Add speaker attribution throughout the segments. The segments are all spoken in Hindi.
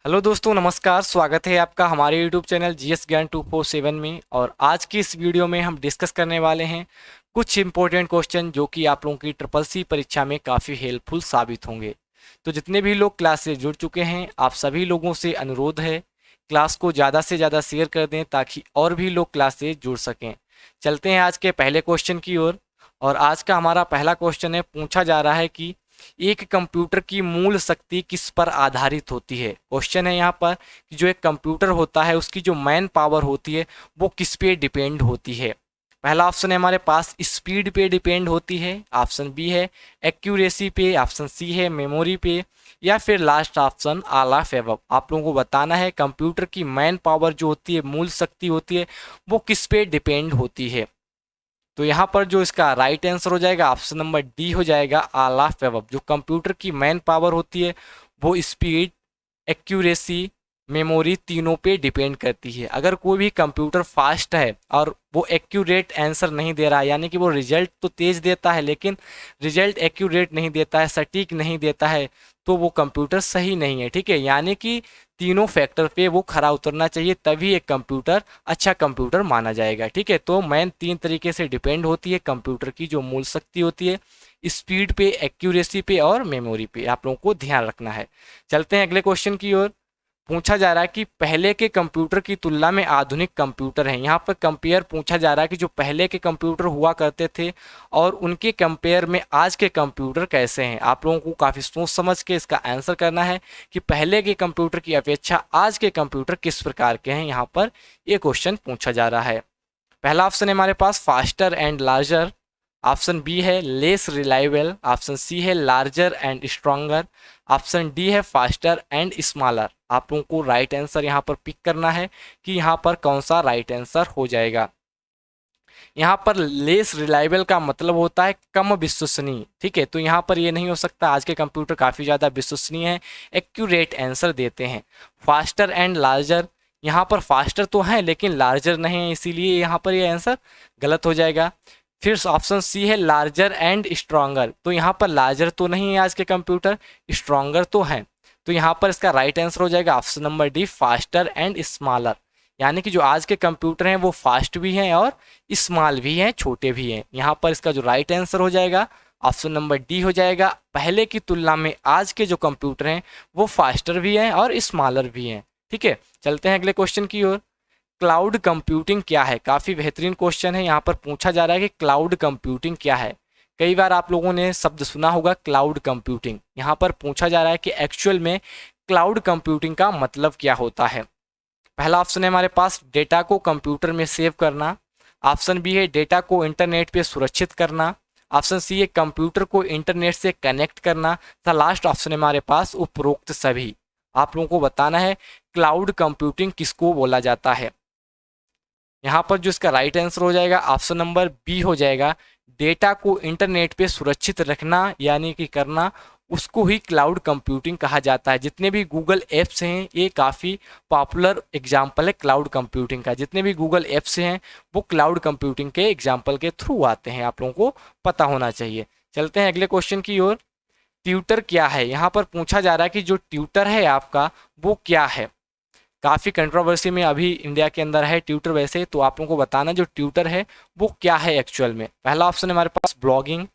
Speaker 1: हेलो दोस्तों, नमस्कार। स्वागत है आपका हमारे यूट्यूब चैनल जीएस ज्ञान 247 में। और आज की इस वीडियो में हम डिस्कस करने वाले हैं कुछ इंपॉर्टेंट क्वेश्चन जो कि आप लोगों की ट्रिपल सी परीक्षा में काफ़ी हेल्पफुल साबित होंगे। तो जितने भी लोग क्लास से जुड़ चुके हैं, आप सभी लोगों से अनुरोध है क्लास को ज़्यादा से ज़्यादा शेयर कर दें ताकि और भी लोग क्लास से जुड़ सकें। चलते हैं आज के पहले क्वेश्चन की ओर। और आज का हमारा पहला क्वेश्चन है, पूछा जा रहा है कि एक कंप्यूटर की मूल शक्ति किस पर आधारित होती है। क्वेश्चन है यहाँ पर कि जो एक कंप्यूटर होता है उसकी जो मैन पावर होती है वो किस पे डिपेंड होती है। पहला ऑप्शन है हमारे पास स्पीड पे डिपेंड होती है, ऑप्शन बी है एक्यूरेसी पे, ऑप्शन सी है मेमोरी पे, या फिर last option all of above. आप लोगों को बताना है कंप्यूटर की मैन पावर जो होती है, मूल शक्ति होती है, वो किस पे डिपेंड होती है। तो यहाँ पर जो इसका राइट आंसर हो जाएगा ऑप्शन नंबर डी हो जाएगा, ऑल ऑफ एबव। जो कंप्यूटर की मैन पावर होती है वो स्पीड, एक्यूरेसी, मेमोरी तीनों पे डिपेंड करती है। अगर कोई भी कंप्यूटर फास्ट है और वो एक्यूरेट आंसर नहीं दे रहा है, यानी कि वो रिजल्ट तो तेज देता है लेकिन रिजल्ट एक्यूरेट नहीं देता है, सटीक नहीं देता है, तो वो कंप्यूटर सही नहीं है। ठीक है, यानी कि तीनों फैक्टर पे वो खरा उतरना चाहिए, तभी एक कंप्यूटर अच्छा कंप्यूटर माना जाएगा। ठीक है, तो मैन तीन तरीके से डिपेंड होती है कंप्यूटर की जो मूल शक्ति होती है, स्पीड पे, एक्यूरेसी पे और मेमोरी पे। आप लोगों को ध्यान रखना है। चलते हैं अगले क्वेश्चन की ओर। पूछा जा रहा है कि पहले के कंप्यूटर की तुलना में आधुनिक कंप्यूटर हैं। यहाँ पर कंपेयर पूछा जा रहा है कि जो पहले के कंप्यूटर हुआ करते थे और उनके कंपेयर में आज के कंप्यूटर कैसे हैं। आप लोगों को काफ़ी सोच समझ के इसका आंसर करना है कि पहले के कंप्यूटर की अपेक्षा आज के कंप्यूटर किस प्रकार के हैं। यहाँ पर ये क्वेश्चन पूछा जा रहा है। पहला ऑप्शन है हमारे पास faster and larger, option B है लेस रिलायबल, ऑप्शन सी है larger and stronger, option D है फास्टर एंड स्मॉलर। आप लोगों को राइट आंसर यहाँ पर पिक करना है कि यहाँ पर कौन सा राइट आंसर हो जाएगा। यहाँ पर लेस रिलायबल का मतलब होता है कम विश्वसनीय। ठीक है, तो यहाँ पर ये नहीं हो सकता, आज के कंप्यूटर काफ़ी ज़्यादा विश्वसनीय है, एक्यूरेट आंसर देते हैं। फास्टर एंड लार्जर, यहाँ पर फास्टर तो है लेकिन लार्जर नहीं है, इसीलिए यहाँ पर ये आंसर गलत हो जाएगा। फिर ऑप्शन सी है लार्जर एंड स्ट्रॉन्गर, तो यहाँ पर लार्जर तो नहीं है आज के कंप्यूटर, स्ट्रॉन्गर तो हैं। तो यहाँ पर इसका राइट आंसर हो जाएगा option number D, faster and smaller. यानी कि जो आज के कंप्यूटर हैं वो फास्ट भी हैं और स्मॉल भी हैं, छोटे भी हैं। यहाँ पर इसका जो राइट आंसर हो जाएगा ऑप्शन नंबर डी हो जाएगा। पहले की तुलना में आज के जो कंप्यूटर हैं वो फास्टर भी हैं और स्मॉलर भी हैं। ठीक है, चलते हैं अगले क्वेश्चन की ओर। क्लाउड कंप्यूटिंग क्या है? काफ़ी बेहतरीन क्वेश्चन है। यहाँ पर पूछा जा रहा है कि क्लाउड कंप्यूटिंग क्या है। कई बार आप लोगों ने शब्द सुना होगा क्लाउड कंप्यूटिंग। यहाँ पर पूछा जा रहा है कि एक्चुअल में क्लाउड कंप्यूटिंग का मतलब क्या होता है। पहला ऑप्शन है हमारे पास डेटा को कंप्यूटर में सेव करना, ऑप्शन बी है डेटा को इंटरनेट पे सुरक्षित करना, ऑप्शन सी है कंप्यूटर को इंटरनेट से कनेक्ट करना, तथा लास्ट ऑप्शन है हमारे पास उपरोक्त सभी। आप लोगों को बताना है क्लाउड कंप्यूटिंग किसको बोला जाता है। यहाँ पर जो इसका राइट आंसर हो जाएगा ऑप्शन नंबर बी हो जाएगा, डेटा को इंटरनेट पे सुरक्षित रखना यानी कि करना, उसको ही क्लाउड कंप्यूटिंग कहा जाता है। जितने भी गूगल ऐप्स हैं ये काफ़ी पॉपुलर एग्जाम्पल है क्लाउड कंप्यूटिंग का। जितने भी गूगल ऐप्स हैं वो क्लाउड कंप्यूटिंग के एग्जाम्पल के थ्रू आते हैं, आप लोगों को पता होना चाहिए। चलते हैं अगले क्वेश्चन की ओर। ट्यूटर क्या है? यहाँ पर पूछा जा रहा है कि जो ट्यूटर है आपका वो क्या है। काफ़ी कंट्रोवर्सी में अभी इंडिया के अंदर है ट्यूटर वैसे, तो आप लोगों को बताना जो ट्यूटर है वो क्या है एक्चुअल में। पहला ऑप्शन है हमारे पास ब्लॉगिंग,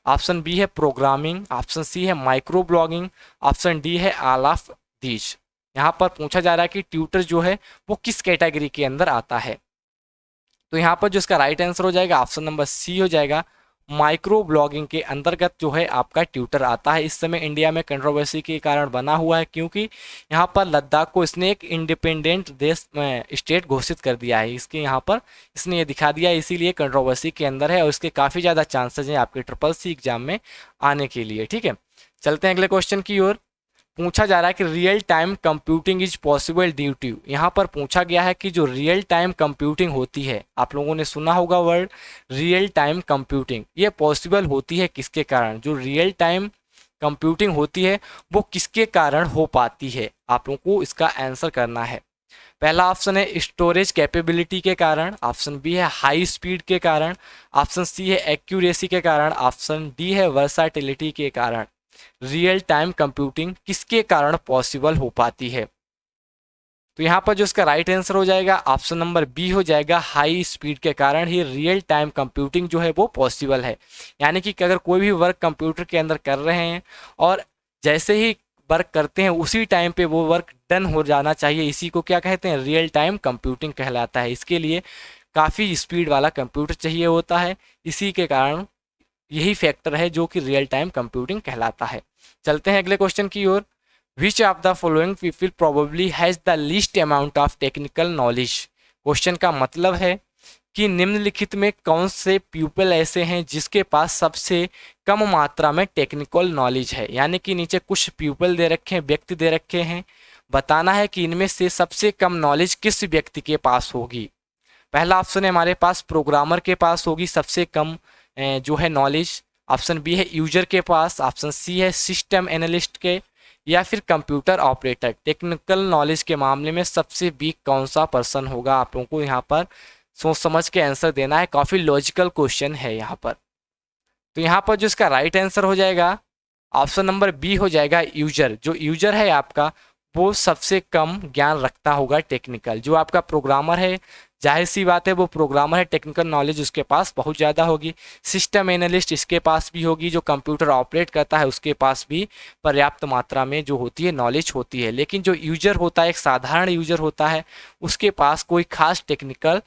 Speaker 1: ऑप्शन बी है प्रोग्रामिंग, ऑप्शन सी है माइक्रो ब्लॉगिंग, ऑप्शन डी है ऑल ऑफ दीज। यहाँ पर पूछा जा रहा है कि ट्यूटर जो है वो किस कैटेगरी के अंदर आता है। तो यहाँ पर जो इसका राइट आंसर हो जाएगा ऑप्शन नंबर सी हो जाएगा, माइक्रो ब्लॉगिंग के अंतर्गत जो है आपका ट्यूटर आता है। इस समय इंडिया में कंट्रोवर्सी के कारण बना हुआ है क्योंकि यहाँ पर लद्दाख को इसने एक इंडिपेंडेंट देश में स्टेट घोषित कर दिया है। इसके यहाँ पर इसने ये दिखा दिया है, इसीलिए कंट्रोवर्सी के अंदर है और इसके काफ़ी ज़्यादा चांसेज हैं आपके ट्रिपल सी एग्जाम में आने के लिए। ठीक है, चलते हैं अगले क्वेश्चन की ओर। पूछा जा रहा है कि real time computing is possible due to. यहाँ पर पूछा गया है कि जो रियल टाइम कंप्यूटिंग होती है, आप लोगों ने सुना होगा वर्ड रियल टाइम कंप्यूटिंग, ये पॉसिबल होती है किसके कारण। जो रियल टाइम कंप्यूटिंग होती है वो किसके कारण हो पाती है, आप लोगों को इसका आंसर करना है। पहला ऑप्शन है स्टोरेज कैपेबिलिटी के कारण, ऑप्शन बी है हाई स्पीड के कारण, ऑप्शन सी है एक्यूरेसी के कारण, ऑप्शन डी है वर्साटिलिटी के कारण। रियल टाइम कंप्यूटिंग किसके कारण पॉसिबल हो पाती है। तो यहाँ पर जो इसका राइट आंसर हो जाएगा ऑप्शन नंबर बी हो जाएगा, हाई स्पीड के कारण ही रियल टाइम कंप्यूटिंग जो है वो पॉसिबल है। यानी कि अगर कोई भी वर्क कंप्यूटर के अंदर कर रहे हैं और जैसे ही वर्क करते हैं उसी टाइम पे वो वर्क डन हो जाना चाहिए, इसी को क्या कहते हैं, रियल टाइम कंप्यूटिंग कहलाता है। इसके लिए काफ़ी स्पीड वाला कंप्यूटर चाहिए होता है, इसी के कारण यही फैक्टर है जो कि रियल टाइम कंप्यूटिंग कहलाता है। चलते हैं अगले क्वेश्चन की ओर। Which of the following people probably has the least amount of technical knowledge. Question का मतलब है कि निम्नलिखित में कौन से पीपल ऐसे हैं जिसके पास सबसे कम मात्रा में टेक्निकल नॉलेज है। यानी कि नीचे कुछ पीपल दे रखे हैं, व्यक्ति दे रखे हैं, बताना है कि इनमें से सबसे कम नॉलेज किस व्यक्ति के पास होगी। पहला ऑप्शन है हमारे पास प्रोग्रामर के पास होगी सबसे कम जो है नॉलेज, ऑप्शन बी है यूजर के पास, ऑप्शन सी है सिस्टम एनालिस्ट के, या फिर कंप्यूटर ऑपरेटर। टेक्निकल नॉलेज के मामले में सबसे वीक कौन सा पर्सन होगा, आप लोगों को यहाँ पर सोच समझ के आंसर देना है। काफ़ी लॉजिकल क्वेश्चन है यहाँ पर। तो यहाँ पर जो इसका राइट आंसर हो जाएगा ऑप्शन नंबर बी हो जाएगा, यूजर। जो यूजर है आपका वो सबसे कम ज्ञान रखता होगा टेक्निकल। जो आपका प्रोग्रामर है, जाहिर सी बात है वो प्रोग्रामर है, टेक्निकल नॉलेज उसके पास बहुत ज़्यादा होगी। सिस्टम एनालिस्ट इसके पास भी होगी, जो कंप्यूटर ऑपरेट करता है उसके पास भी पर्याप्त मात्रा में जो होती है नॉलेज होती है। लेकिन जो यूजर होता है, एक साधारण यूजर होता है, उसके पास कोई खास टेक्निकल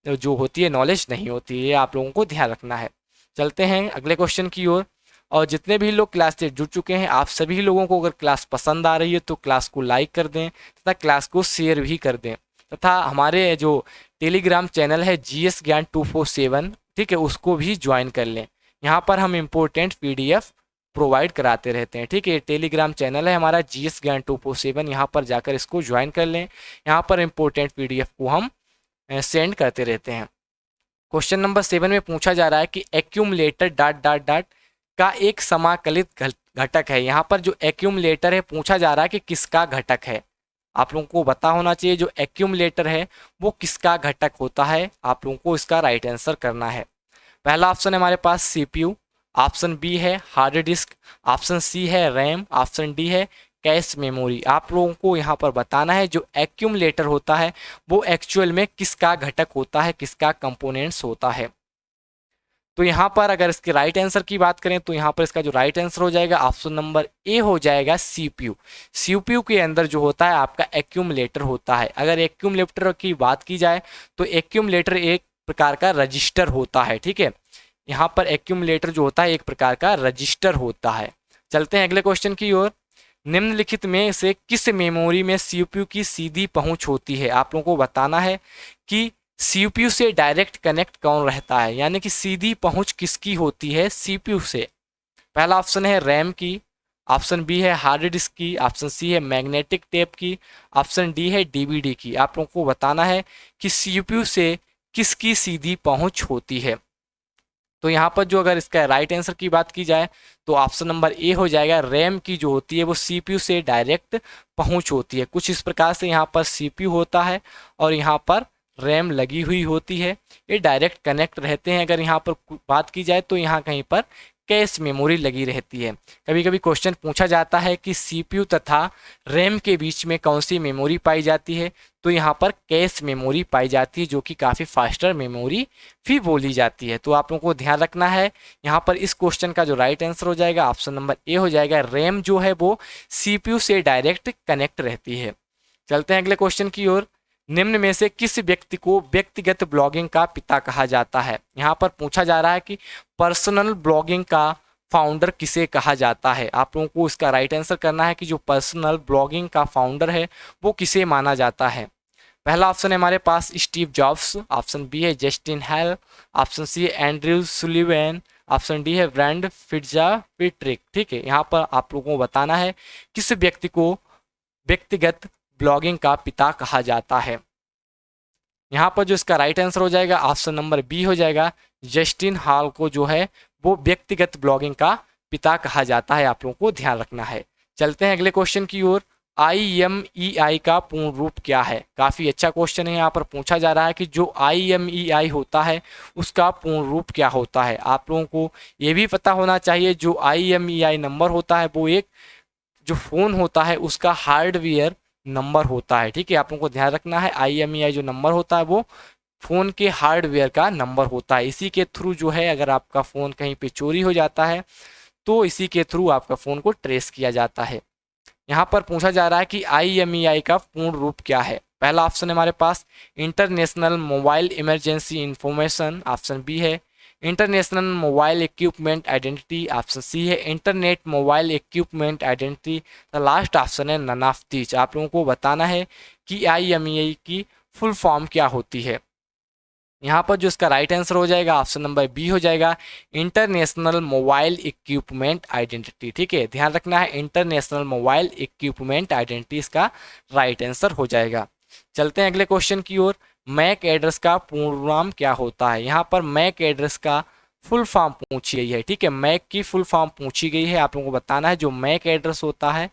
Speaker 1: जो होती है नॉलेज नहीं होती है। ये आप लोगों को ध्यान रखना है। चलते हैं अगले क्वेश्चन की ओर। और जितने भी लोग क्लास से जुड़ चुके हैं, आप सभी लोगों को अगर क्लास पसंद आ रही है तो क्लास को लाइक कर दें तथा क्लास को शेयर भी कर दें, तथा हमारे जो टेलीग्राम चैनल है GS ज्ञान 247, ठीक है, उसको भी ज्वाइन कर लें। यहाँ पर हम इम्पोर्टेंट PDF प्रोवाइड कराते रहते हैं, ठीक है। टेलीग्राम चैनल है हमारा GS ज्ञान 247, यहाँ पर जाकर इसको ज्वाइन कर लें। यहाँ पर इम्पोर्टेंट PDF को हम सेंड करते रहते हैं। क्वेश्चन नंबर 7 में पूछा जा रहा है कि एक्यूमुलेटर डॉट डॉट डॉट का एक समाकलित घटक है। यहाँ पर जो एक्यूमुलेटर है पूछा जा रहा है कि किसका घटक है। आप लोगों को पता होना चाहिए जो एक्यूमुलेटर है वो किसका घटक होता है। आप लोगों को इसका राइट आंसर करना है। पहला ऑप्शन है हमारे पास CPU, ऑप्शन बी है हार्ड डिस्क, ऑप्शन सी है रैम, ऑप्शन डी है कैश मेमोरी। आप लोगों को यहाँ पर बताना है जो एक्यूमुलेटर होता है वो एक्चुअल में किसका घटक होता है, किसका कंपोनेंट्स होता है। तो यहाँ पर अगर इसके राइट आंसर की बात करें तो यहाँ पर इसका जो राइट आंसर हो जाएगा ऑप्शन नंबर ए हो जाएगा, CPU। CPU के अंदर जो होता है आपका एक्यूमुलेटर होता है। अगर एक्यूमुलेटर की बात की जाए तो एक्यूमुलेटर एक प्रकार का रजिस्टर होता है, ठीक है। यहाँ पर एक्यूमुलेटर जो होता है एक प्रकार का रजिस्टर होता है। चलते हैं अगले क्वेश्चन की ओर। निम्नलिखित में से किस मेमोरी में CPU की सीधी पहुंच होती है। आप लोगों को बताना है कि CPU से डायरेक्ट कनेक्ट कौन रहता है, यानी कि सीधी पहुंच किसकी होती है CPU से। पहला ऑप्शन है रैम की, ऑप्शन बी है हार्ड डिस्क की, ऑप्शन सी है मैग्नेटिक टेप की, ऑप्शन डी है DVD की। आप लोगों को बताना है कि CPU से किसकी सीधी पहुंच होती है। तो यहाँ पर जो अगर इसका राइट आंसर की बात की जाए तो ऑप्शन नंबर ए हो जाएगा, रैम की जो होती है वो CPU से डायरेक्ट पहुंच होती है। कुछ इस प्रकार से यहाँ पर CPU होता है और यहाँ पर रैम लगी हुई होती है, ये डायरेक्ट कनेक्ट रहते हैं। अगर यहाँ पर बात की जाए तो यहाँ कहीं पर कैश मेमोरी लगी रहती है। कभी कभी क्वेश्चन पूछा जाता है कि CPU तथा रैम के बीच में कौन सी मेमोरी पाई जाती है, तो यहाँ पर कैश मेमोरी पाई जाती है जो कि काफ़ी फास्टर मेमोरी भी बोली जाती है। तो आप लोगों को ध्यान रखना है, यहाँ पर इस क्वेश्चन का जो राइट आंसर हो जाएगा ऑप्शन नंबर ए हो जाएगा, रैम जो है वो CPU से डायरेक्ट कनेक्ट रहती है। चलते हैं अगले क्वेश्चन की ओर। निम्न में से किस व्यक्ति को व्यक्तिगत ब्लॉगिंग का पिता कहा जाता है। यहाँ पर पूछा जा रहा है कि पर्सनल ब्लॉगिंग का फाउंडर किसे कहा जाता है। आप लोगों को इसका राइट आंसर करना है कि जो पर्सनल ब्लॉगिंग का फाउंडर है वो किसे माना जाता है। पहला ऑप्शन है हमारे पास स्टीव जॉब्स, ऑप्शन बी है जस्टिन हेल, ऑप्शन सी है एंड्रयू सुलिवैन, ऑप्शन डी है ब्रांड फिट्जरल्ड। ठीक है, यहाँ पर आप लोगों को बताना है किस व्यक्ति को व्यक्तिगत ब्लॉगिंग का पिता कहा जाता है। यहाँ पर जो इसका राइट आंसर हो जाएगा ऑप्शन नंबर बी हो जाएगा, जस्टिन हॉल को जो है वो व्यक्तिगत ब्लॉगिंग का पिता कहा जाता है। आप लोगों को ध्यान रखना है। चलते हैं अगले क्वेश्चन की ओर। IMEI का पूर्ण रूप क्या है। काफ़ी अच्छा क्वेश्चन है। यहाँ पर पूछा जा रहा है कि जो IMEI होता है उसका पूर्ण रूप क्या होता है। आप लोगों को ये भी पता होना चाहिए जो IMEI नंबर होता है वो एक जो फ़ोन होता है उसका हार्डवेयर नंबर होता है। ठीक है, आप लोगों को ध्यान रखना है IMEI जो नंबर होता है वो फ़ोन के हार्डवेयर का नंबर होता है। इसी के थ्रू जो है अगर आपका फ़ोन कहीं पे चोरी हो जाता है तो इसी के थ्रू आपका फ़ोन को ट्रेस किया जाता है। यहाँ पर पूछा जा रहा है कि IMEI का पूर्ण रूप क्या है। पहला ऑप्शन है हमारे पास international mobile emergency information, option B है international mobile equipment identity, option C है internet mobile equipment identity, the last option है नन ऑफ दीज। आप लोगों को बताना है कि IMEI की फुल फॉर्म क्या होती है। यहाँ पर जो इसका राइट आंसर हो जाएगा ऑप्शन नंबर बी हो जाएगा इंटरनेशनल मोबाइल इक्विपमेंट आइडेंटिटी। ठीक है, ध्यान रखना है इंटरनेशनल मोबाइल इक्विपमेंट आइडेंटिटी इसका राइट आंसर हो जाएगा। चलते हैं अगले क्वेश्चन की ओर। मैक एड्रेस का पूर्ण नाम क्या होता है। यहाँ पर मैक एड्रेस का फुल फॉर्म पूछी गई है। ठीक है, मैक की फुल फॉर्म पूछी गई है, आप लोगों को बताना है जो मैक एड्रेस होता है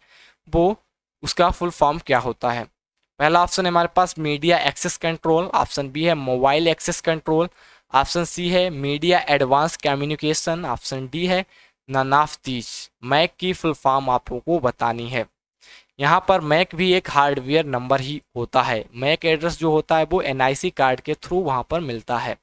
Speaker 1: वो उसका फुल फॉर्म क्या होता है। पहला ऑप्शन है हमारे पास media access control, option B है mobile access control, option C है media advance communication, option D है नन ऑफ दीज। मैक की फुल फॉर्म आप लोगों को बतानी है। यहाँ पर मैक भी एक हार्डवेयर नंबर ही होता है। मैक एड्रेस जो होता है वो NIC कार्ड के थ्रू वहाँ पर मिलता है।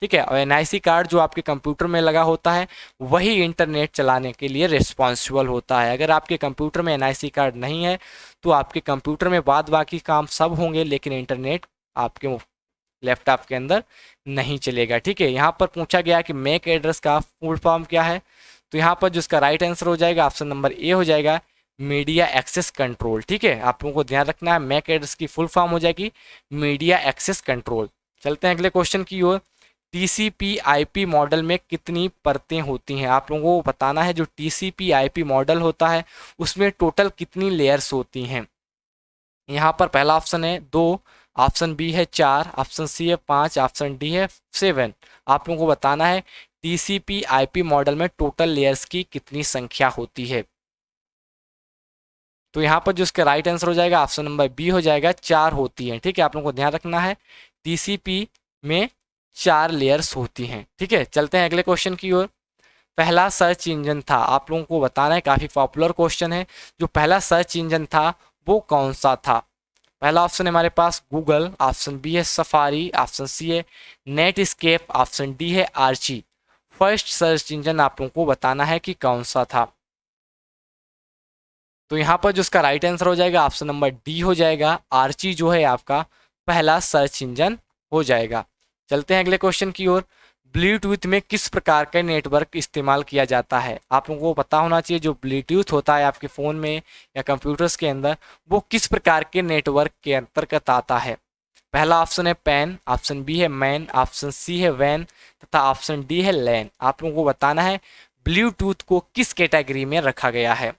Speaker 1: ठीक है, और NIC कार्ड जो आपके कंप्यूटर में लगा होता है वही इंटरनेट चलाने के लिए रिस्पॉन्सिबल होता है। अगर आपके कंप्यूटर में NIC कार्ड नहीं है तो आपके कंप्यूटर में बाद बाकी काम सब होंगे लेकिन इंटरनेट आपके लैपटॉप के अंदर नहीं चलेगा। ठीक है, यहाँ पर पूछा गया कि मैक एड्रेस का फुल फॉर्म क्या है, तो यहाँ पर जो इसका राइट आंसर हो जाएगा ऑप्शन नंबर ए हो जाएगा मीडिया एक्सेस कंट्रोल। ठीक है, आप लोगों को ध्यान रखना है मैक एड्रेस की फुल फॉर्म हो जाएगी मीडिया एक्सेस कंट्रोल। चलते हैं अगले क्वेश्चन की ओर। TCP/IP मॉडल में कितनी परतें होती हैं। आप लोगों को बताना है जो TCP/IP मॉडल होता है उसमें टोटल कितनी लेयर्स होती हैं। यहाँ पर पहला ऑप्शन है 2, ऑप्शन बी है 4, ऑप्शन सी है 5, ऑप्शन डी है 7। आप लोगों को बताना है TCP/IP मॉडल में टोटल लेयर्स की कितनी संख्या होती है। तो यहाँ पर जो इसका राइट आंसर हो जाएगा ऑप्शन नंबर बी हो जाएगा 4 होती हैं। ठीक है, आप लोगों को ध्यान रखना है TCP में 4 लेयर्स होती हैं। ठीक है, चलते हैं अगले क्वेश्चन की ओर। पहला सर्च इंजन था, आप लोगों को बताना है, काफ़ी पॉपुलर क्वेश्चन है, जो पहला सर्च इंजन था वो कौन सा था। पहला ऑप्शन है हमारे पास गूगल, ऑप्शन बी है सफारी, ऑप्शन सी है नेटस्केप, ऑप्शन डी है आर्ची। फर्स्ट सर्च इंजन आप लोगों को बताना है कि कौन सा था। तो यहाँ पर जो इसका राइट आंसर हो जाएगा ऑप्शन नंबर डी हो जाएगा आर्ची जो है आपका पहला सर्च इंजन हो जाएगा। चलते हैं अगले क्वेश्चन की ओर। ब्लूटूथ में किस प्रकार का नेटवर्क इस्तेमाल किया जाता है। आप लोगों को पता होना चाहिए जो ब्लूटूथ होता है आपके फ़ोन में या कंप्यूटर्स के अंदर वो किस प्रकार के नेटवर्क के अंतर्गत आता है। पहला ऑप्शन है पैन, ऑप्शन बी है मैन, ऑप्शन सी है वैन तथा ऑप्शन डी है लैन। आप लोगों को बताना है ब्लूटूथ को किस कैटेगरी में रखा गया है।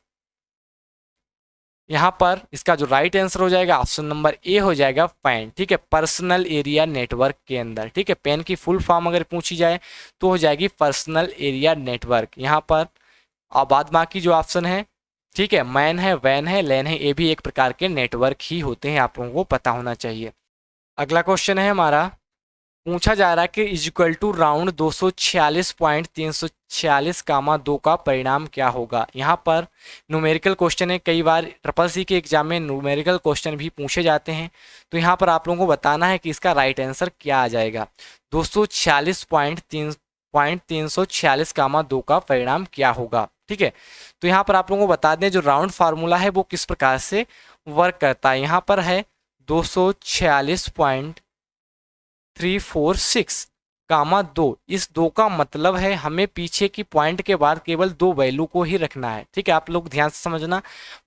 Speaker 1: यहाँ पर इसका जो राइट आंसर हो जाएगा ऑप्शन नंबर ए हो जाएगा पैन। ठीक है, पर्सनल एरिया नेटवर्क के अंदर। ठीक है, पैन की फुल फॉर्म अगर पूछी जाए तो हो जाएगी पर्सनल एरिया नेटवर्क। यहाँ पर अब बाद बाकी जो ऑप्शन है, ठीक है, मैन है, वैन है, लैन है, ये भी एक प्रकार के नेटवर्क ही होते हैं, आप लोगों को पता होना चाहिए। अगला क्वेश्चन है हमारा, पूछा जा रहा है कि इक्वल टू राउंड 246.346, 2 का परिणाम क्या होगा। यहाँ पर न्यूमेरिकल क्वेश्चन है, कई बार CCC के एग्जाम में न्यूमेरिकल क्वेश्चन भी पूछे जाते हैं, तो यहाँ पर आप लोगों को बताना है कि इसका राइट आंसर क्या आ जाएगा। 246.346, 2 का परिणाम क्या होगा। ठीक है, तो यहाँ पर आप लोगों को बता दें जो राउंड फार्मूला है वो किस प्रकार से वर्क करता है। यहाँ पर है 246.346, 2। इस 2 का मतलब है हमें पीछे की पॉइंट के बाद केवल 2 वैल्यू को ही रखना है। ठीक है, आप लोग ध्यान से समझना,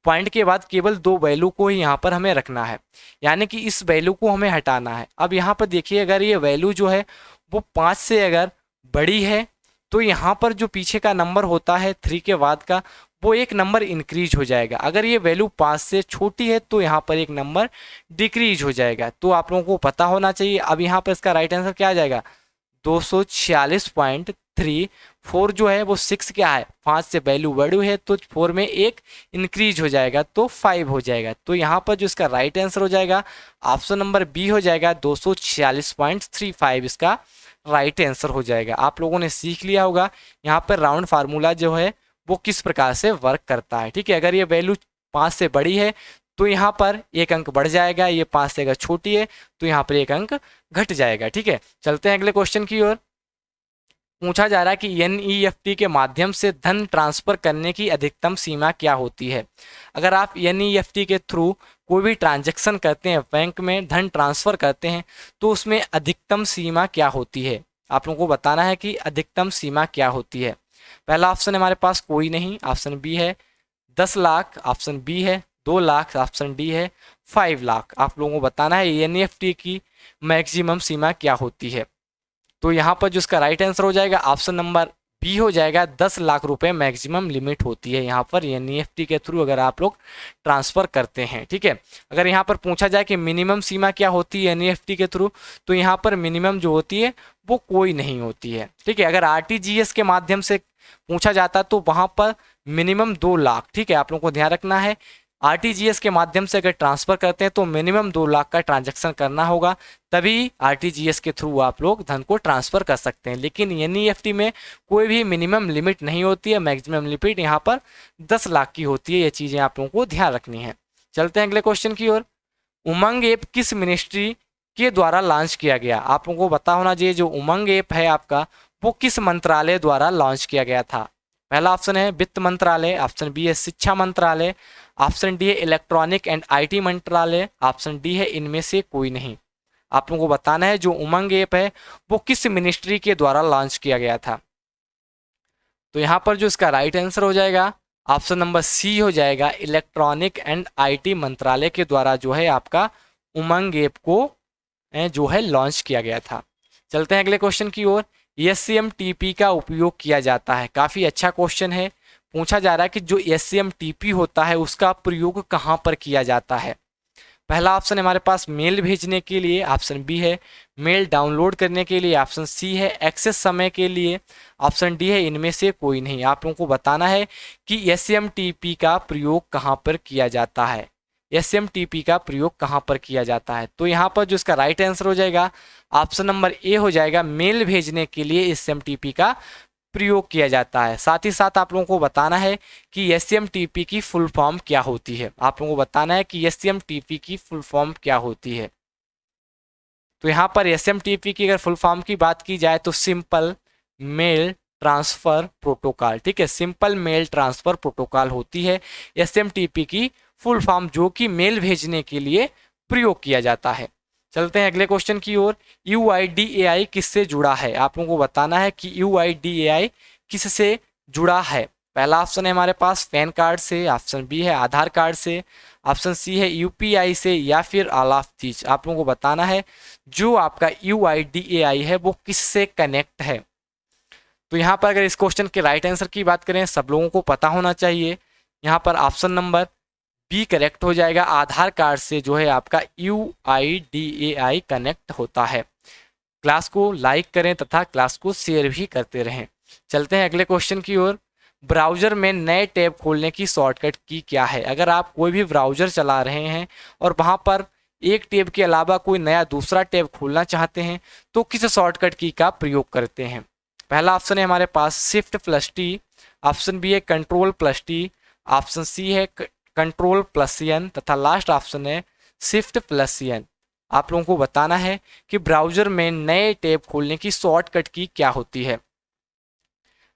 Speaker 1: पॉइंट के बाद केवल 2 वैल्यू को ही यहाँ पर हमें रखना है, यानी कि इस वैल्यू को हमें हटाना है। अब यहाँ पर देखिए अगर ये वैल्यू जो है वो 5 से अगर बड़ी है तो यहाँ पर जो पीछे का नंबर होता है 3 के बाद का वो एक नंबर इंक्रीज हो जाएगा। अगर ये वैल्यू 5 से छोटी है तो यहाँ पर एक नंबर डिक्रीज हो जाएगा। तो आप लोगों को पता होना चाहिए। अब यहाँ पर इसका राइट आंसर क्या आ जाएगा, 246.34 जो है वो 6 क्या है, 5 से वैल्यू बड़ी है तो 4 में एक इंक्रीज हो जाएगा तो 5 हो जाएगा। तो यहाँ पर जो इसका राइट आंसर हो जाएगा ऑप्शन नंबर बी हो जाएगा, 246.35 इसका राइट आंसर हो जाएगा। आप लोगों ने सीख लिया होगा यहाँ पर राउंड फार्मूला जो है वो किस प्रकार से वर्क करता है। ठीक है, अगर ये वैल्यू 5 से बड़ी है तो यहाँ पर एक अंक बढ़ जाएगा, ये 5 से अगर छोटी है तो यहाँ पर एक अंक घट जाएगा। ठीक है, चलते हैं अगले क्वेश्चन की ओर। पूछा जा रहा है कि एनईएफटी के माध्यम से धन ट्रांसफर करने की अधिकतम सीमा क्या होती है। अगर आप एनईएफटी के थ्रू कोई भी ट्रांजैक्शन करते हैं, बैंक में धन ट्रांसफर करते हैं, तो उसमें अधिकतम सीमा क्या होती है। आप लोगों को बताना है कि अधिकतम सीमा क्या होती है। पहला ऑप्शन हमारे पास कोई नहीं, ऑप्शन बी है 10 लाख, ऑप्शन बी है 2 लाख, ऑप्शन डी है 5 लाख। आप लोगों को बताना है एनईएफटी की मैक्सिमम सीमा क्या होती है। तो यहाँ पर जो इसका राइट आंसर हो जाएगा ऑप्शन नंबर बी हो जाएगा, 10 लाख रुपए मैक्सिमम लिमिट होती है यहाँ पर एनईएफटी के थ्रू अगर आप लोग ट्रांसफर करते हैं। ठीक है, अगर यहाँ पर पूछा जाए कि मिनिमम सीमा क्या होती है एनईएफटी के थ्रू, तो यहाँ पर मिनिमम जो होती है वो कोई नहीं होती है। ठीक है, अगर आरटीजीएस के माध्यम से पूछा जाता तो वहाँ पर मिनिमम 2 लाख। ठीक है, आप लोगों को ध्यान रखना है, आरटीजीएस के माध्यम से अगर ट्रांसफर करते हैं तो मिनिमम 2 लाख का ट्रांजैक्शन करना होगा, तभी आरटीजीएस के थ्रू आप लोग धन को ट्रांसफर कर सकते हैं। लेकिन एनईएफटी में कोई भी मिनिमम लिमिट नहीं होती है, मैक्सिमम लिमिट यहाँ पर 10 लाख की होती है। ये चीज़ें आप लोगों को ध्यान रखनी है। चलते हैं अगले क्वेश्चन की ओर। उमंग ऐप किस मिनिस्ट्री के द्वारा लॉन्च किया गया। आप लोगों को पता होना चाहिए जो उमंग ऐप है आपका वो किस मंत्रालय द्वारा लॉन्च किया गया था। पहला ऑप्शन है वित्त मंत्रालय, ऑप्शन बी है शिक्षा मंत्रालय, ऑप्शन डी है इलेक्ट्रॉनिक एंड आईटी मंत्रालय, ऑप्शन डी है इनमें से कोई नहीं। आप लोगों को बताना है जो उमंग ऐप है वो किस मिनिस्ट्री के द्वारा लॉन्च किया गया था। तो यहाँ पर जो इसका राइट आंसर हो जाएगा ऑप्शन नंबर सी हो जाएगा, इलेक्ट्रॉनिक एंड आईटी मंत्रालय के द्वारा जो है आपका उमंग ऐप को जो है लॉन्च किया गया था। चलते हैं अगले क्वेश्चन की ओर। एससीएमटीपी का उपयोग किया जाता है, काफ़ी अच्छा क्वेश्चन है। पूछा जा रहा है कि जो एससीएमटीपी होता है उसका प्रयोग कहाँ पर किया जाता है। पहला ऑप्शन हमारे पास मेल भेजने के लिए, ऑप्शन बी है मेल डाउनलोड करने के लिए, ऑप्शन सी है एक्सेस समय के लिए, ऑप्शन डी है इनमें से कोई नहीं। आप लोगों को बताना है कि एससीएमटीपी का प्रयोग कहाँ पर किया जाता है, एससीएमटीपी का प्रयोग कहाँ पर किया जाता है। तो यहाँ पर जो इसका राइट आंसर हो जाएगा ऑप्शन नंबर ए हो जाएगा, मेल भेजने के लिए एससीएमटीपी का प्रयोग किया जाता है। साथ ही साथ आप लोगों को बताना है कि एससीएमटीपी की फुल फॉर्म क्या होती है। आप लोगों को बताना है कि एससीएमटीपी की फुल फॉर्म क्या होती है। तो यहाँ पर एससीएमटीपी की अगर फुल फॉर्म की बात की जाए तो सिंपल मेल ट्रांसफर प्रोटोकॉल। ठीक है, सिंपल मेल ट्रांसफर प्रोटोकॉल होती है एससीएमटीपी की फुल फॉर्म, जो कि मेल भेजने के लिए प्रयोग किया जाता है। चलते हैं अगले क्वेश्चन की ओर। यूआईडीएआई किससे जुड़ा है। आप लोगों को बताना है कि यूआईडीएआई किससे जुड़ा है। पहला ऑप्शन है हमारे पास पैन कार्ड से, ऑप्शन बी है आधार कार्ड से, ऑप्शन सी है यूपीआई से, या फिर ऑल ऑफ दीज। आप लोगों को बताना है जो आपका यूआईडीएआई है वो किससे कनेक्ट है। तो यहाँ पर अगर इस क्वेश्चन के राइट आंसर की बात करें, सब लोगों को पता होना चाहिए, यहाँ पर ऑप्शन नंबर बी करेक्ट हो जाएगा, आधार कार्ड से जो है आपका यूआईडीएआई कनेक्ट होता है। क्लास को लाइक करें तथा क्लास को शेयर भी करते रहें। चलते हैं अगले क्वेश्चन की ओर। ब्राउज़र में नए टैब खोलने की शॉर्टकट की क्या है। अगर आप कोई भी ब्राउज़र चला रहे हैं और वहाँ पर एक टैब के अलावा कोई नया दूसरा टैब खोलना चाहते हैं तो किस शॉर्टकट की का प्रयोग करते हैं। पहला ऑप्शन है हमारे पास shift plus T, option B है control plus T, option C है कंट्रोल प्लस एन, तथा लास्ट ऑप्शन है शिफ्ट प्लस एन। आप लोगों को बताना है कि ब्राउज़र में नए टैब खोलने की शॉर्टकट की क्या होती है।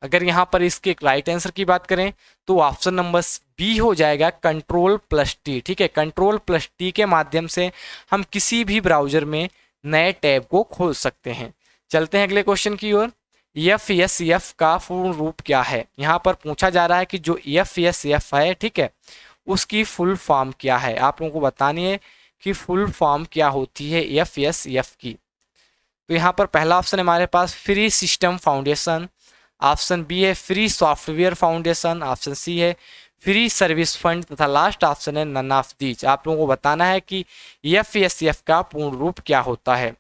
Speaker 1: अगर यहाँ पर इसके राइट आंसर की बात करें तो ऑप्शन नंबर बी हो जाएगा कंट्रोल प्लस टी। ठीक है, कंट्रोल प्लस टी के माध्यम से हम किसी भी ब्राउज़र में नए टैब को खोल सकते हैं। चलते हैं अगले क्वेश्चन की ओर। एफएसएफ का पूर्ण रूप क्या है। यहाँ पर पूछा जा रहा है कि जो एफएसएफ है, ठीक है, उसकी फुल फॉर्म क्या है। आप लोगों को बतानी है कि फुल फॉर्म क्या होती है एफएसएफ की। तो यहाँ पर पहला ऑप्शन हमारे पास free system foundation, option B है free software foundation, option C है फ्री सर्विस फंड, तथा लास्ट ऑप्शन है नन ऑफ दीज। आप लोगों को बताना है कि एफएसएफ का पूर्ण रूप क्या होता है।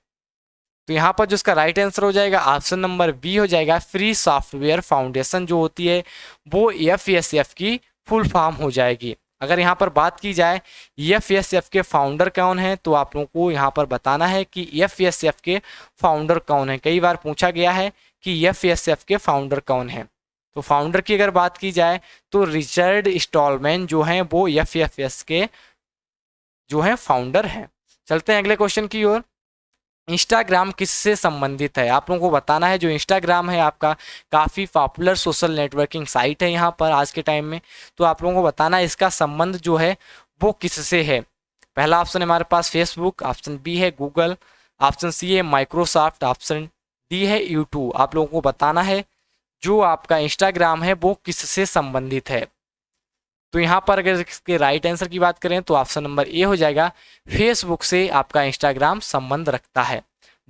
Speaker 1: तो यहाँ पर जो इसका राइट आंसर हो जाएगा ऑप्शन नंबर बी हो जाएगा, फ्री सॉफ्टवेयर फाउंडेशन जो होती है वो एफएसएफ की फुल फॉर्म हो जाएगी। अगर यहाँ पर बात की जाए एफएसएफ के फाउंडर कौन है तो आप लोगों को यहाँ पर बताना है कि एफएसएफ के फाउंडर कौन है। कई बार पूछा गया है कि एफएसएफ के फाउंडर कौन है। तो फाउंडर की अगर बात की जाए तो रिचर्ड स्टॉलमैन जो हैं वो एफएसएफ के जो है फाउंडर हैं। चलते हैं अगले क्वेश्चन की ओर। इंस्टाग्राम किससे संबंधित है? आप लोगों को बताना है। जो इंस्टाग्राम है आपका काफ़ी पॉपुलर सोशल नेटवर्किंग साइट है यहाँ पर आज के टाइम में, तो आप लोगों को बताना है इसका संबंध जो है वो किससे है। पहला ऑप्शन है हमारे पास फेसबुक, ऑप्शन बी है गूगल, ऑप्शन सी है माइक्रोसॉफ्ट, ऑप्शन डी है यूट्यूब। आप लोगों को बताना है जो आपका इंस्टाग्राम है वो किससे संबंधित है। तो यहाँ पर अगर इसके राइट आंसर की बात करें तो ऑप्शन नंबर ए हो जाएगा, फेसबुक से आपका इंस्टाग्राम संबंध रखता है।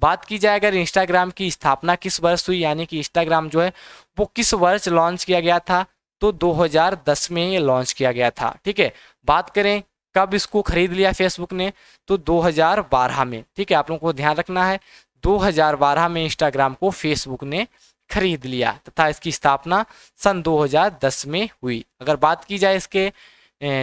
Speaker 1: बात की जाए अगर इंस्टाग्राम की स्थापना किस वर्ष हुई, यानी कि इंस्टाग्राम जो है वो किस वर्ष लॉन्च किया गया था, तो 2010 में ये लॉन्च किया गया था। ठीक है, बात करें कब इसको खरीद लिया फेसबुक ने, तो 2012 में। ठीक है, आप लोगों को ध्यान रखना है 2012 में इंस्टाग्राम को फेसबुक ने खरीद लिया तथा इसकी स्थापना सन 2010 में हुई। अगर बात की जाए इसके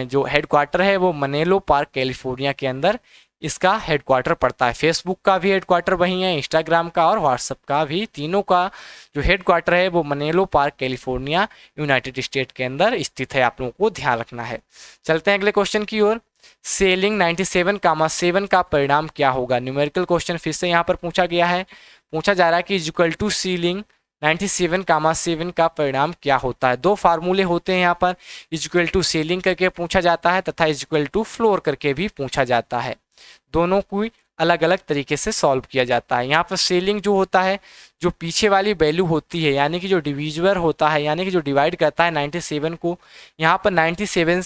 Speaker 1: जो हेडक्वार्टर है वो मनेलो पार्क कैलिफोर्निया के अंदर इसका हेडक्वार्टर पड़ता है। फेसबुक का भी हेडक्वार्टर वहीं है, इंस्टाग्राम का और व्हाट्सएप का भी, तीनों का जो हेडक्वार्टर है वो मनेलो पार्क कैलिफोर्निया यूनाइटेड स्टेट के अंदर स्थित है। आप लोगों को ध्यान रखना है। चलते हैं अगले क्वेश्चन की ओर। सेलिंग 97,7 का परिणाम क्या होगा? न्यूमेरिकल क्वेश्चन फिर से यहाँ पर पूछा गया है। पूछा जा रहा है कि इक्वल टू सीलिंग 97,7 का परिणाम क्या होता है। दो फार्मूले होते हैं यहाँ पर, इक्वल टू सेलिंग करके पूछा जाता है तथा इक्वल टू फ्लोर करके भी पूछा जाता है। दोनों को अलग अलग तरीके से सॉल्व किया जाता है। यहाँ पर सेलिंग जो होता है, जो पीछे वाली वैल्यू होती है, यानी कि जो डिविजर होता है, यानी कि जो डिवाइड करता है 97 को, यहाँ पर 97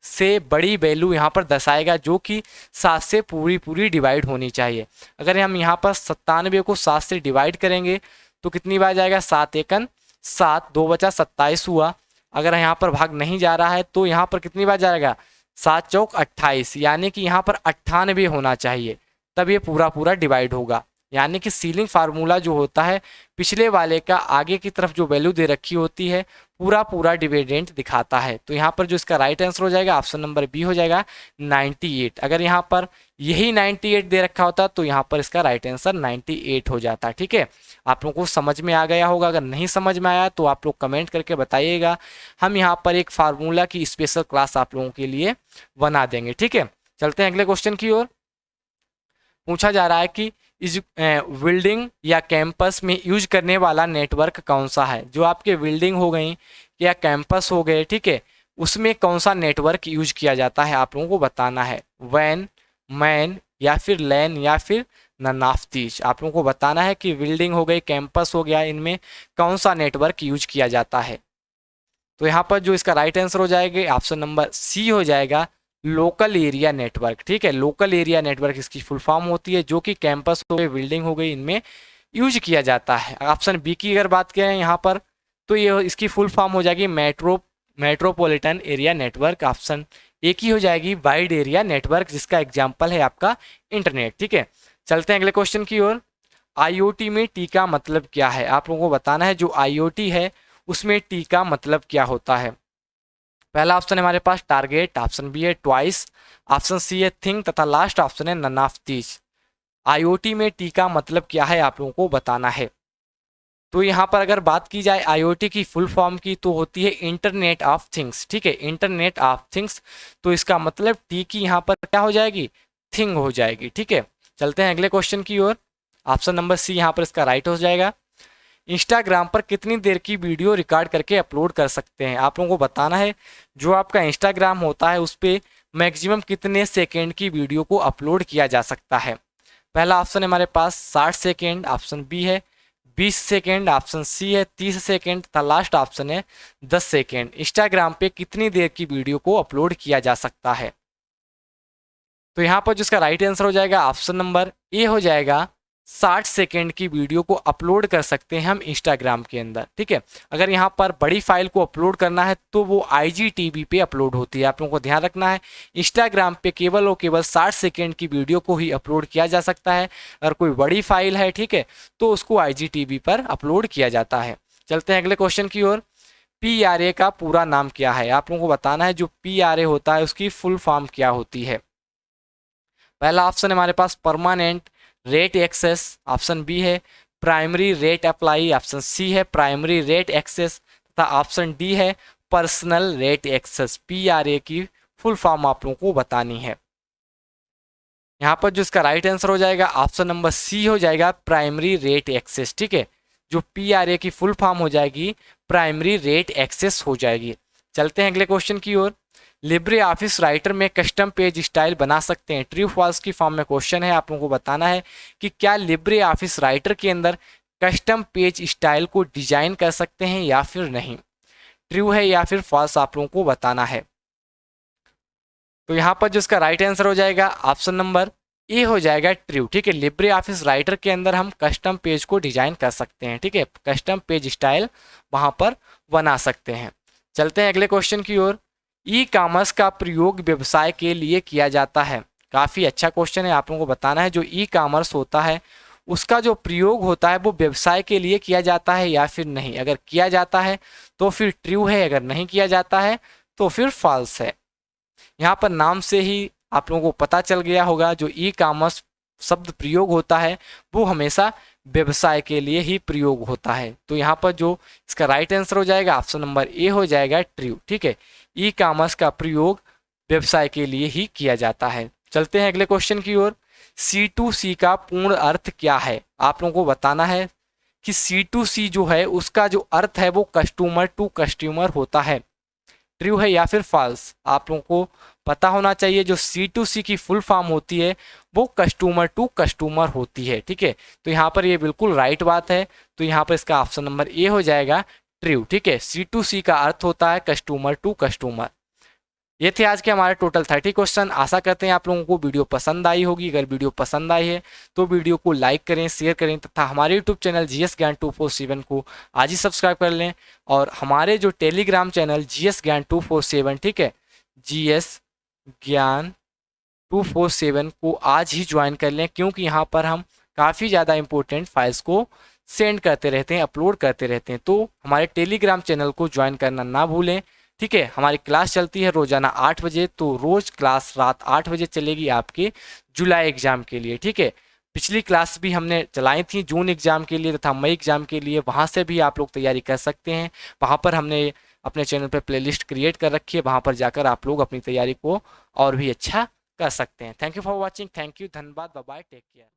Speaker 1: से बड़ी वैल्यू यहाँ पर दर्शाएगा जो कि 7 से पूरी डिवाइड होनी चाहिए। अगर हम यहाँ पर 97 को 7 से डिवाइड करेंगे तो कितनी बार जाएगा? 7 एकन 7, 2 बचा 27 हुआ। अगर यहाँ पर भाग नहीं जा रहा है तो यहाँ पर कितनी बार जाएगा? 7 चौक 28, यानी कि यहाँ पर 98 होना चाहिए, तब ये पूरा डिवाइड होगा। यानी कि सीलिंग फार्मूला जो होता है पिछले वाले का आगे की तरफ जो वैल्यू दे रखी होती है पूरा डिविडेंड दिखाता है। तो यहाँ पर जो इसका राइट आंसर हो जाएगा ऑप्शन नंबर बी हो जाएगा 98। अगर यहाँ पर यही 98 दे रखा होता तो यहाँ पर इसका राइट आंसर 98 हो जाता। ठीक है, आप लोगों को समझ में आ गया होगा। अगर नहीं समझ में आया तो आप लोग कमेंट करके बताइएगा, हम यहाँ पर एक फार्मूला की स्पेशल क्लास आप लोगों के लिए बना देंगे। ठीक है, चलते हैं अगले क्वेश्चन की ओर। पूछा जा रहा है कि बिल्डिंग या कैंपस में यूज करने वाला नेटवर्क कौन सा है? जो आपके बिल्डिंग हो गई या कैंपस हो गए, ठीक है, उसमें कौन सा नेटवर्क यूज किया जाता है आप लोगों को बताना है। वैन, मैन या फिर लैन या फिर नाफ्तीज। आप लोगों को बताना है कि बिल्डिंग हो गई, कैंपस हो गया, इनमें कौन सा नेटवर्क यूज किया जाता है। तो यहाँ पर जो इसका राइट आंसर हो जाएगा ऑप्शन नंबर सी हो जाएगा, लोकल एरिया नेटवर्क। ठीक है, लोकल एरिया नेटवर्क इसकी फुल फॉर्म होती है, जो कि कैंपस हो गई, बिल्डिंग हो गई, इनमें यूज किया जाता है। ऑप्शन बी की अगर बात करें यहाँ पर तो ये इसकी फुल फॉर्म हो जाएगी metropolitan area network. Option A की हो जाएगी वाइड एरिया नेटवर्क, जिसका एग्जाम्पल है आपका इंटरनेट। ठीक है, चलते हैं अगले क्वेश्चन की ओर। IoT में टी का मतलब क्या है? आप लोगों को बताना है जो IoT है उसमें टी का मतलब क्या होता है। पहला ऑप्शन है हमारे पास टारगेट, ऑप्शन बी है ट्वाइस, ऑप्शन सी है थिंग तथा लास्ट ऑप्शन है नन ऑफ दीज। IoT में टी का मतलब क्या है आप लोगों को बताना है। तो यहाँ पर अगर बात की जाए IoT की फुल फॉर्म की तो होती है इंटरनेट ऑफ थिंग्स। ठीक है, इंटरनेट ऑफ थिंग्स, तो इसका मतलब टी की यहाँ पर क्या हो जाएगी? थिंग हो जाएगी। ठीक है, चलते हैं अगले क्वेश्चन की ओर। ऑप्शन नंबर सी यहाँ पर इसका राइट हो जाएगा। इंस्टाग्राम पर कितनी देर की वीडियो रिकॉर्ड करके अपलोड कर सकते हैं? आप लोगों को बताना है जो आपका इंस्टाग्राम होता है उस पर मैक्सिमम कितने सेकेंड की वीडियो को अपलोड किया जा सकता है। पहला ऑप्शन है हमारे पास 60 सेकेंड, ऑप्शन बी है 20 सेकेंड, ऑप्शन सी है 30 सेकेंड तथा लास्ट ऑप्शन है 10 सेकेंड। इंस्टाग्राम पे कितनी देर की वीडियो को अपलोड किया जा सकता है? तो यहाँ पर जिसका राइट आंसर हो जाएगा ऑप्शन नंबर ए हो जाएगा, 60 सेकेंड की वीडियो को अपलोड कर सकते हैं हम इंस्टाग्राम के अंदर। ठीक है, अगर यहाँ पर बड़ी फाइल को अपलोड करना है तो वो IGTV पे अपलोड होती है। आप लोगों को ध्यान रखना है, इंस्टाग्राम पे केवल और केवल 60 सेकेंड की वीडियो को ही अपलोड किया जा सकता है। अगर कोई बड़ी फाइल है, ठीक है, तो उसको IGTV पर अपलोड किया जाता है। चलते हैं अगले क्वेश्चन की ओर। PRA का पूरा नाम क्या है? आप लोगों को बताना है जो PRA होता है उसकी फुल फॉर्म क्या होती है। पहला ऑप्शन है हमारे पास permanent rate access, option B है primary rate apply, option C है प्राइमरी रेट एक्सेस तथा ऑप्शन डी है पर्सनल रेट एक्सेस। PRA की फुल फॉर्म आप लोगों को बतानी है। यहाँ पर जो इसका राइट आंसर हो जाएगा ऑप्शन नंबर सी हो जाएगा, प्राइमरी रेट एक्सेस। ठीक है, जो PRA की फुल फॉर्म हो जाएगी प्राइमरी रेट एक्सेस हो जाएगी। चलते हैं अगले क्वेश्चन की ओर। लिब्रे ऑफिस राइटर में कस्टम पेज स्टाइल बना सकते हैं? ट्रू फॉल्स की फॉर्म में क्वेश्चन है, आप लोगों को बताना है कि क्या लिब्रे ऑफिस राइटर के अंदर कस्टम पेज स्टाइल को डिजाइन कर सकते हैं या फिर नहीं। ट्रू है या फिर फॉल्स आप लोगों को बताना है। तो यहाँ पर जो इसका राइट आंसर हो जाएगा ऑप्शन नंबर ए हो जाएगा, ट्रू। ठीक है, लिब्रे ऑफिस राइटर के अंदर हम कस्टम पेज को डिजाइन कर सकते हैं। ठीक है, कस्टम पेज स्टाइल वहां पर बना सकते हैं। चलते हैं अगले क्वेश्चन की ओर। ई कॉमर्स का प्रयोग व्यवसाय के लिए किया जाता है? काफ़ी अच्छा क्वेश्चन है, आप लोगों को बताना है जो ई कॉमर्स होता है उसका जो प्रयोग होता है वो व्यवसाय के लिए किया जाता है या फिर नहीं। अगर किया जाता है तो फिर ट्रू है, अगर नहीं किया जाता है तो फिर फॉल्स है। यहाँ पर नाम से ही आप लोगों को पता चल गया होगा, जो ई कॉमर्स शब्द प्रयोग होता है वो हमेशा व्यवसाय के लिए ही प्रयोग होता है। तो यहाँ पर जो इसका राइट आंसर हो जाएगा ऑप्शन नंबर ए हो जाएगा, ट्रू। ठीक है, ई कॉमर्स का प्रयोग व्यवसाय के लिए ही किया जाता है। चलते हैं अगले क्वेश्चन की ओर। C2C का पूर्ण अर्थ क्या है? आप लोगों को बताना है कि C2C जो है उसका जो अर्थ है वो कस्टमर टू कस्टमर होता है। ट्रू है या फिर फॉल्स आप लोगों को पता होना चाहिए। जो C2C की फुल फॉर्म होती है वो कस्टमर टू कस्टमर होती है। ठीक है, तो यहाँ पर ये बिल्कुल राइट बात है। तो यहाँ पर इसका ऑप्शन नंबर ए हो जाएगा, ट्रू। ठीक है, C2C का अर्थ होता है कस्टमर टू कस्टमर। ये थे आज के हमारे टोटल 30 क्वेश्चन। आशा करते हैं आप लोगों को वीडियो पसंद आई होगी। अगर वीडियो पसंद आई है तो वीडियो को लाइक करें, शेयर करें तथा हमारे यूट्यूब चैनल GS ज्ञान 247 को आज ही सब्सक्राइब कर लें। और हमारे जो टेलीग्राम चैनल GS ज्ञान 247, ठीक है, GS ज्ञान 247 को आज ही ज्वाइन कर लें, क्योंकि यहाँ पर हम काफ़ी ज़्यादा इंपॉर्टेंट फाइल्स को सेंड करते रहते हैं, अपलोड करते रहते हैं। तो हमारे टेलीग्राम चैनल को ज्वाइन करना ना भूलें। ठीक है, हमारी क्लास चलती है रोजाना 8 बजे, तो रोज क्लास रात 8 बजे चलेगी आपके जुलाई एग्जाम के लिए। ठीक है, पिछली क्लास भी हमने चलाई थी जून एग्जाम के लिए तथा मई एग्जाम के लिए, वहां से भी आप लोग तैयारी कर सकते हैं। वहां पर हमने अपने चैनल पर प्लेलिस्ट क्रिएट कर रखी है, वहां पर जाकर आप लोग अपनी तैयारी को और भी अच्छा कर सकते हैं। Thank you for watching, thank you, धन्यवाद, बाय बाय, टेक केयर।